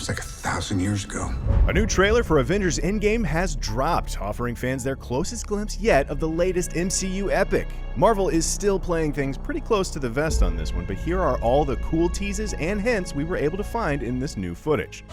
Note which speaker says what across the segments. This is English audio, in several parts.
Speaker 1: It's like 1,000 years ago.
Speaker 2: A new trailer for Avengers Endgame has dropped, offering fans their closest glimpse yet of the latest MCU epic. Marvel is still playing things pretty close to the vest on this one, but here are all the cool teases and hints we were able to find in this new footage.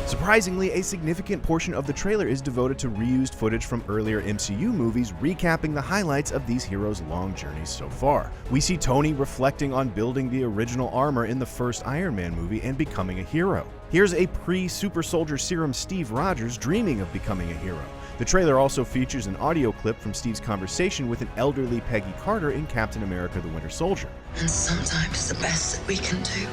Speaker 2: Surprisingly, a significant portion of the trailer is devoted to reused footage from earlier MCU movies, recapping the highlights of these heroes' long journeys so far. We see Tony reflecting on building the original armor in the first Iron Man movie and becoming a hero. Here's a pre-Super Soldier Serum Steve Rogers dreaming of becoming a hero. The trailer also features an audio clip from Steve's conversation with an elderly Peggy Carter in Captain America: The Winter Soldier.
Speaker 3: And sometimes the best that we can do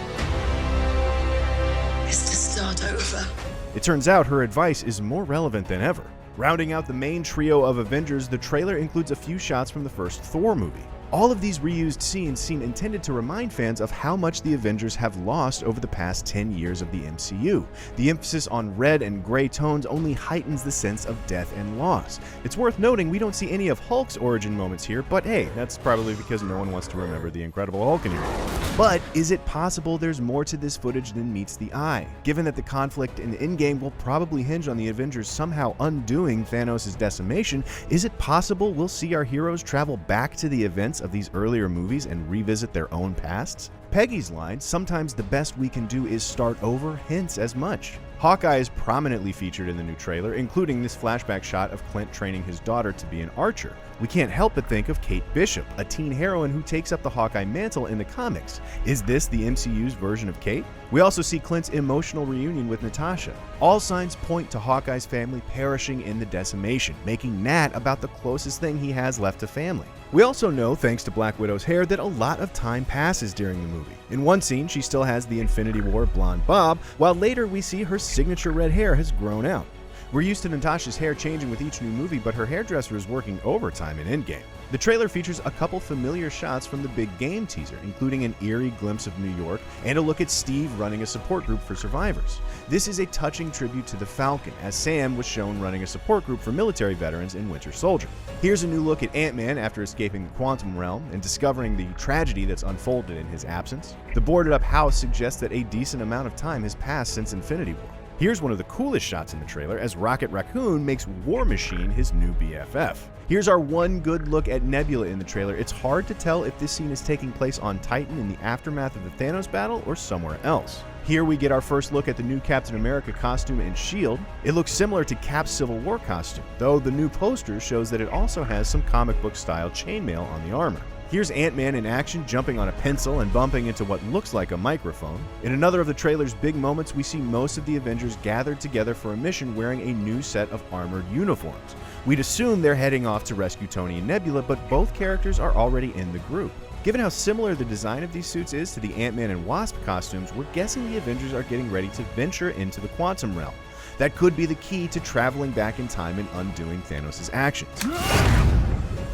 Speaker 3: is to start over.
Speaker 2: It turns out her advice is more relevant than ever. Rounding out the main trio of Avengers, the trailer includes a few shots from the first Thor movie. All of these reused scenes seem intended to remind fans of how much the Avengers have lost over the past 10 years of the MCU. The emphasis on red and gray tones only heightens the sense of death and loss. It's worth noting we don't see any of Hulk's origin moments here, but hey, that's probably because no one wants to remember the Incredible Hulk anymore. But is it possible there's more to this footage than meets the eye? Given that the conflict in Endgame will probably hinge on the Avengers somehow undoing Thanos' decimation, is it possible we'll see our heroes travel back to the events of these earlier movies and revisit their own pasts? Peggy's line, "Sometimes the best we can do is start over," hints as much. Hawkeye is prominently featured in the new trailer, including this flashback shot of Clint training his daughter to be an archer. We can't help but think of Kate Bishop, a teen heroine who takes up the Hawkeye mantle in the comics. Is this the MCU's version of Kate? We also see Clint's emotional reunion with Natasha. All signs point to Hawkeye's family perishing in the decimation, making Nat about the closest thing he has left to family. We also know, thanks to Black Widow's hair, that a lot of time passes during the movie. In one scene, she still has the Infinity War blonde bob, while later we see her signature red hair has grown out. We're used to Natasha's hair changing with each new movie, but her hairdresser is working overtime in Endgame. The trailer features a couple familiar shots from the big game teaser, including an eerie glimpse of New York and a look at Steve running a support group for survivors. This is a touching tribute to the Falcon, as Sam was shown running a support group for military veterans in Winter Soldier. Here's a new look at Ant-Man after escaping the quantum realm and discovering the tragedy that's unfolded in his absence. The boarded up house suggests that a decent amount of time has passed since Infinity War. Here's one of the coolest shots in the trailer as Rocket Raccoon makes War Machine his new BFF. Here's our one good look at Nebula in the trailer. It's hard to tell if this scene is taking place on Titan in the aftermath of the Thanos battle or somewhere else. Here we get our first look at the new Captain America costume and shield. It looks similar to Cap's Civil War costume, though the new poster shows that it also has some comic book style chainmail on the armor. Here's Ant-Man in action, jumping on a pencil and bumping into what looks like a microphone. In another of the trailer's big moments, we see most of the Avengers gathered together for a mission wearing a new set of armored uniforms. We'd assume they're heading off to rescue Tony and Nebula, but both characters are already in the group. Given how similar the design of these suits is to the Ant-Man and Wasp costumes, we're guessing the Avengers are getting ready to venture into the quantum realm. That could be the key to traveling back in time and undoing Thanos' actions.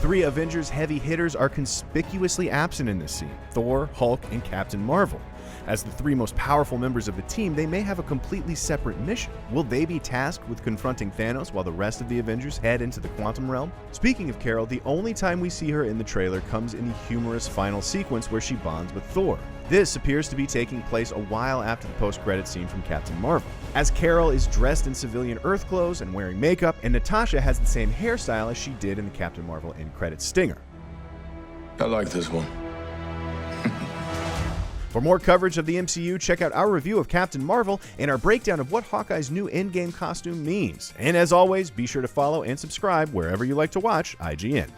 Speaker 2: Three Avengers heavy hitters are conspicuously absent in this scene: Thor, Hulk, and Captain Marvel. As the three most powerful members of the team, they may have a completely separate mission. Will they be tasked with confronting Thanos while the rest of the Avengers head into the quantum realm? Speaking of Carol, the only time we see her in the trailer comes in the humorous final sequence where she bonds with Thor. This appears to be taking place a while after the post-credit scene from Captain Marvel, as Carol is dressed in civilian Earth clothes and wearing makeup, and Natasha has the same hairstyle as she did in the Captain Marvel end credit stinger.
Speaker 1: I like this one.
Speaker 2: For more coverage of the MCU, check out our review of Captain Marvel and our breakdown of what Hawkeye's new Endgame costume means. And as always, be sure to follow and subscribe wherever you like to watch IGN.